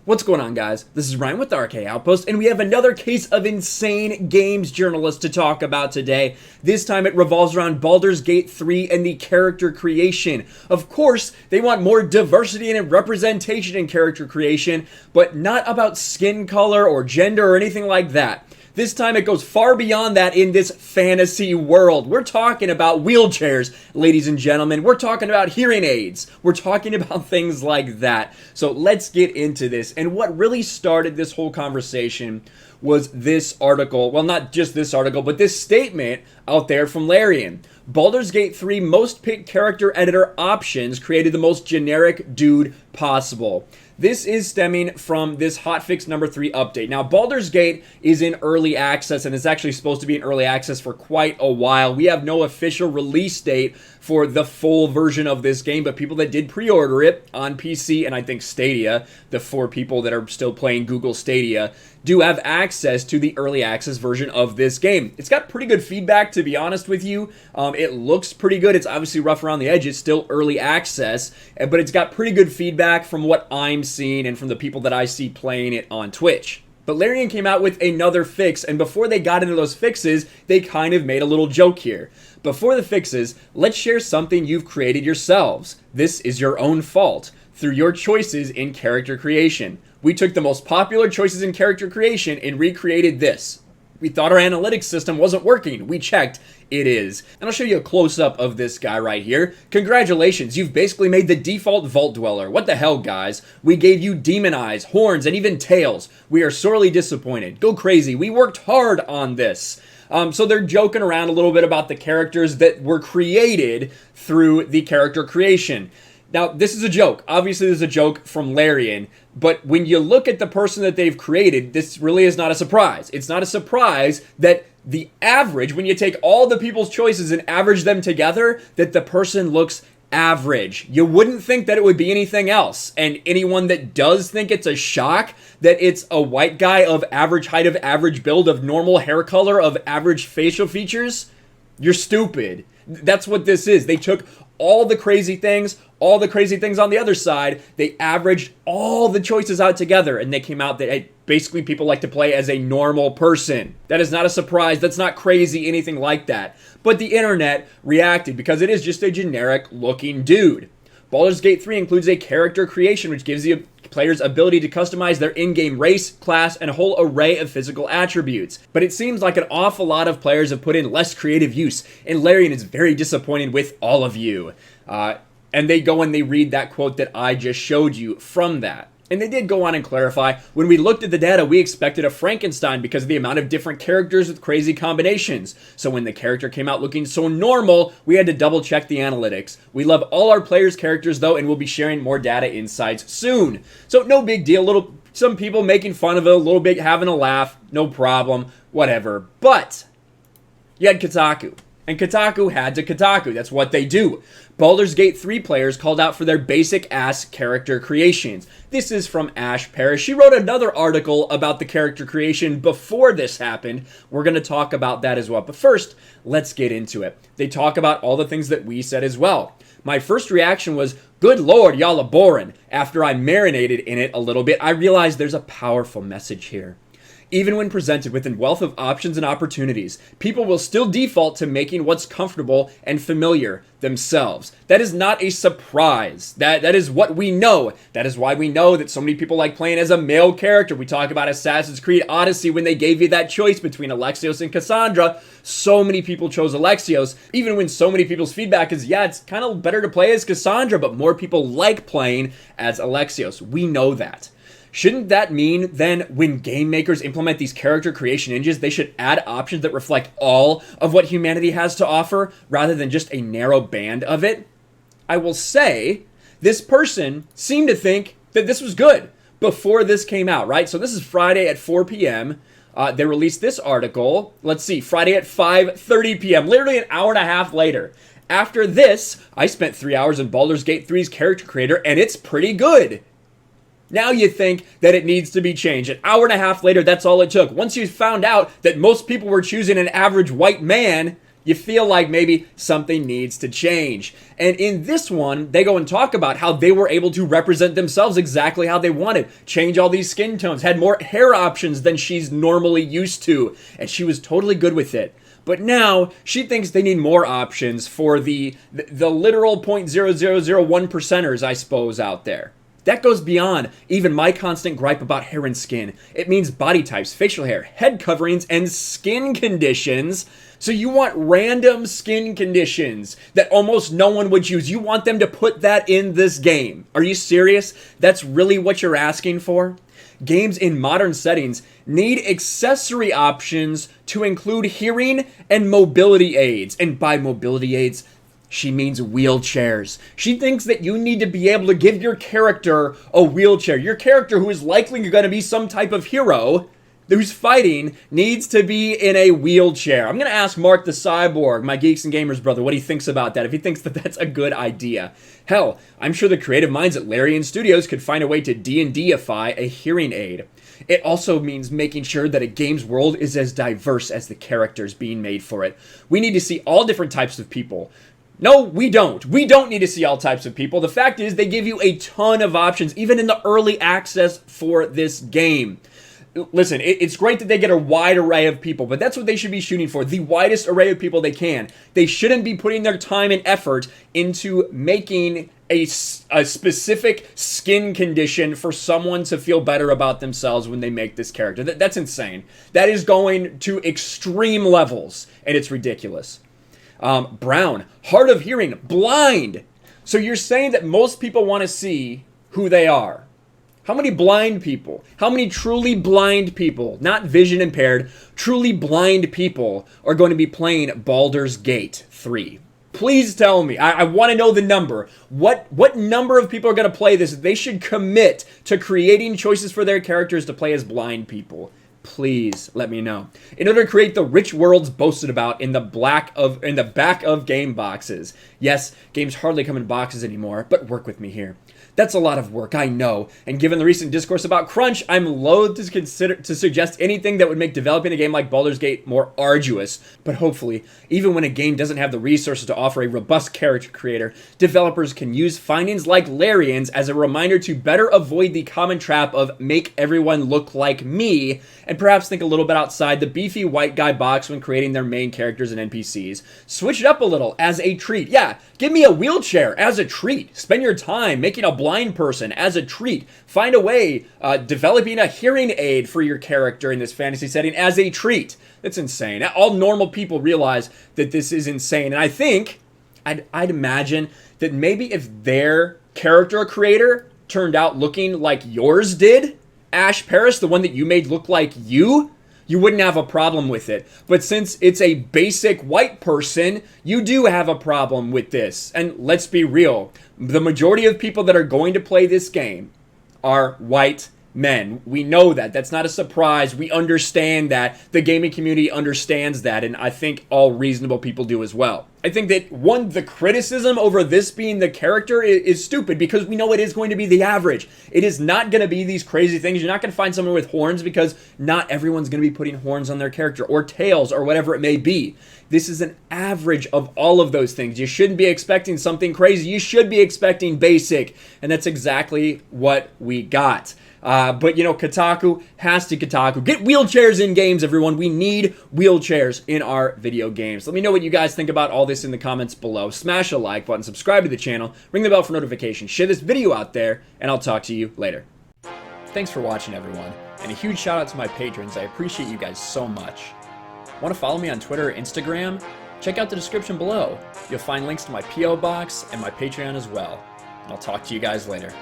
What's going on, guys? This is Ryan with the RK Outpost, and we have another case of insane games journalists to talk about today. This time it revolves around Baldur's Gate 3 and the character creation. Of course, they want more diversity and representation in character creation, but not about skin color or gender or anything like that. This time it goes far beyond that in this fantasy world. We're talking about wheelchairs, ladies and gentlemen. We're talking about hearing aids. We're talking about things like that. So let's get into this. And what really started this whole conversation was this article. Well, not just this article, but this statement out there from Larian. Baldur's Gate 3 most picked character editor options created the most generic dude possible. This is stemming from this hotfix number 3 update. Now, Baldur's Gate is in early access, and it's actually supposed to be in early access for quite a while. We have no official release date for the full version of this game, but people that did pre-order it on PC and I think Stadia, the 4 people that are still playing Google Stadia, do have access to the early access version of this game. It's got pretty good feedback, to be honest with you. It looks pretty good. It's obviously rough around the edges, still early access, but it's got pretty good feedback from what I'm seeing and from the people that I see playing it on Twitch. But Larian came out with another fix, and before they got into those fixes, they kind of made a little joke here. Before the fixes, let's share something you've created yourselves. This is your own fault through your choices in character creation. We took the most popular choices in character creation and recreated this. We thought our analytics system wasn't working. We checked. It is. And I'll show you a close-up of this guy right here. Congratulations, you've basically made the default Vault Dweller. What the hell, guys? We gave you demon eyes, horns, and even tails. We are sorely disappointed. Go crazy. We worked hard on this. So they're joking around a little bit about the characters that were created through the character creation. Now, this is a joke. Obviously, this is a joke from Larian, but when you look at the person that they've created, this really is not a surprise. It's not a surprise that the average, when you take all the people's choices and average them together, that the person looks average. You wouldn't think that it would be anything else. And anyone that does think it's a shock that it's a white guy of average height, of average build, of normal hair color, of average facial features, you're stupid. That's what this is. They took all the crazy things on the other side, they averaged all the choices out together, and they came out that basically people like to play as a normal person. That is not a surprise. That's not crazy, anything like that. But the internet reacted because it is just a generic looking dude. Baldur's Gate 3 includes a character creation, which gives the players ability to customize their in-game race, class, and a whole array of physical attributes. But it seems like an awful lot of players have put in less creative use, and Larian is very disappointed with all of you. And they go and they read that quote that I just showed you from that. And they did go on and clarify, when we looked at the data, we expected a Frankenstein because of the amount of different characters with crazy combinations. So when the character came out looking so normal, we had to double check the analytics. We love all our players' characters though, and we'll be sharing more data insights soon. So no big deal, some people making fun of it, a little bit having a laugh, no problem, whatever. But you had Kotaku. And Kotaku had to Kotaku. That's what they do. Baldur's Gate 3 players called out for their basic-ass character creations. This is from Ash Parrish. She wrote another article about the character creation before this happened. We're going to talk about that as well. But first, let's get into it. They talk about all the things that we said as well. My first reaction was, good lord, y'all are boring. After I marinated in it a little bit, I realized there's a powerful message here. Even when presented with a wealth of options and opportunities, people will still default to making what's comfortable and familiar themselves. That is not a surprise. That is what we know. That is why we know that so many people like playing as a male character. We talk about Assassin's Creed Odyssey when they gave you that choice between Alexios and Cassandra. So many people chose Alexios, even when so many people's feedback is, yeah, it's kind of better to play as Cassandra, but more people like playing as Alexios. We know that. Shouldn't that mean then when game makers implement these character creation engines, they should add options that reflect all of what humanity has to offer rather than just a narrow band of it? I will say, this person seemed to think that this was good before this came out, right? So this is Friday at 4 p.m. They released this article, let's see, Friday at 5:30 p.m., literally an hour and a half later. After this, I spent 3 hours in Baldur's Gate 3's character creator, and it's pretty good. Now you think that it needs to be changed. An hour and a half later, that's all it took. Once you found out that most people were choosing an average white man, You feel like maybe something needs to change. And in this one, they go and talk about how they were able to represent themselves exactly how they wanted. Change all these skin tones, had more hair options than she's normally used to. And she was totally good with it. But now she thinks they need more options for the literal 0.0001 percenters, I suppose, out there. That goes beyond even my constant gripe about hair and skin. It means body types, facial hair, head coverings, and skin conditions. So you want random skin conditions that almost no one would use. You want them to put that in this game. Are you serious? That's really what you're asking for? Games in modern settings need accessory options to include hearing and mobility aids. And by mobility aids, she means wheelchairs. She thinks that you need to be able to give your character a wheelchair. Your character, who is likely going to be some type of hero who's fighting, needs to be in a wheelchair. I'm going to ask Mark the Cyborg, my Geeks and Gamers brother, what he thinks about that, if he thinks that that's a good idea. Hell, I'm sure the creative minds at Larian Studios could find a way to D&D-ify a hearing aid. It also means making sure that a game's world is as diverse as the characters being made for it. We need to see all different types of people. No, we don't. We don't need to see all types of people. The fact is, they give you a ton of options, even in the early access for this game. Listen, it's great that they get a wide array of people, but that's what they should be shooting for, the widest array of people they can. They shouldn't be putting their time and effort into making a specific skin condition for someone to feel better about themselves when they make this character. That's insane. That is going to extreme levels, and it's ridiculous. Brown, hard of hearing, blind. So you're saying that most people want to see who they are. How many blind people, how many truly blind people, not vision impaired, truly blind people are going to be playing Baldur's Gate 3? Please tell me. I want to know the number. What number of people are going to play this? They should commit to creating choices for their characters to play as blind people. Please let me know. In order to create the rich worlds boasted about in the back of game boxes. Yes, games hardly come in boxes anymore, but work with me here. That's a lot of work, I know, and given the recent discourse about crunch, I'm loath to suggest anything that would make developing a game like Baldur's Gate more arduous. But hopefully, even when a game doesn't have the resources to offer a robust character creator, developers can use findings like Larian's as a reminder to better avoid the common trap of make everyone look like me, and perhaps think a little bit outside the beefy white guy box when creating their main characters and NPCs. Switch it up a little as a treat. Yeah, give me a wheelchair as a treat. Spend your time making a blind person as a treat. Find a way developing a hearing aid for your character in this fantasy setting as a treat. That's insane. All normal people realize that this is insane. And I think, I'd imagine that maybe if their character creator turned out looking like yours did, Ash Paris, the one that you made look like you wouldn't have a problem with it. But since it's a basic white person, you do have a problem with this. And let's be real, the majority of people that are going to play this game are white men. We know that. That's not a surprise. We understand that. The gaming community understands that, and I think all reasonable people do as well. I think that, the criticism over this being the character is stupid because we know it is going to be the average. It is not going to be these crazy things. You're not going to find someone with horns because not everyone's going to be putting horns on their character or tails or whatever it may be. This is an average of all of those things. You shouldn't be expecting something crazy. You should be expecting basic, and that's exactly what we got. But, Kotaku has to Kotaku. Get wheelchairs in games, everyone. We need wheelchairs in our video games. Let me know what you guys think about all this in the comments below. Smash a like button, subscribe to the channel, ring the bell for notifications, share this video out there, and I'll talk to you later. Thanks for watching, everyone. And a huge shout out to my patrons. I appreciate you guys so much. Want to follow me on Twitter or Instagram? Check out the description below. You'll find links to my P.O. box and my Patreon as well. And I'll talk to you guys later.